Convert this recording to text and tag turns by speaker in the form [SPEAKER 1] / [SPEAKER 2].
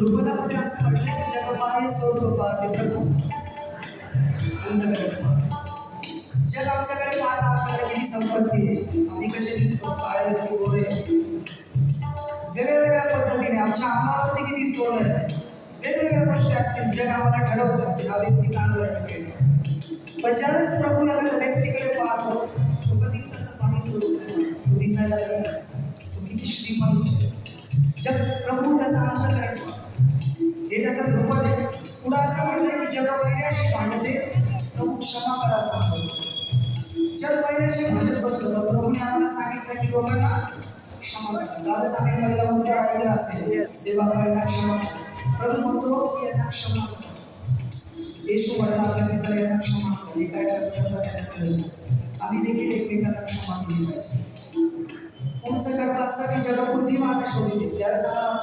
[SPEAKER 1] ध्रुपदामध्ये असं म्हटलं की जग पाहे स्वरूप पाहते प्रभू अंधकार पाहते. जग आमच्याकडे पाहत आमच्याकडे किती संपत्ती आहे, आम्ही कसे दिसतो, काळे की गोरे, वेगवेगळ्या पद्धतीने आमच्या अंगावरती किती सोड आहे, वेगवेगळ्या गोष्टी असतील. जग आम्हाला ठरवतं की हा व्यक्ती चांगला आहे की. पण ज्यावेळेस प्रभू या व्यक्तीकडे पाहतो, तो कधीच त्याचं पाणी सोडत नाही. तो दिसायला कसा, तो किती श्रीमंत आहे. जग प्रभू त्याचा अंतःकरण हे त्याचं ध्रुपद आहे. पुढं असं म्हणलंय की जग वैराशी भांडते, प्रभू क्षमा करा सांगतो. जग वैराशी भांडत बसलं तर प्रभूने आम्हाला सांगितलं की लोकांना क्षमा करा. कालच आम्ही पहिला उद्या ऐकलं असेल, देवा पहिला क्षमा करा. प्रभू म्हणतो की यांना क्षमा करा. येशू म्हणला तर यांना क्षमा करा. हे काय करतात त्यांना कळलं. आम्ही देखील एकमेकांना क्षमा केली पाहिजे. पुढचं करता असं की जग बुद्धिमान शोधते त्यावेळेस आम्हाला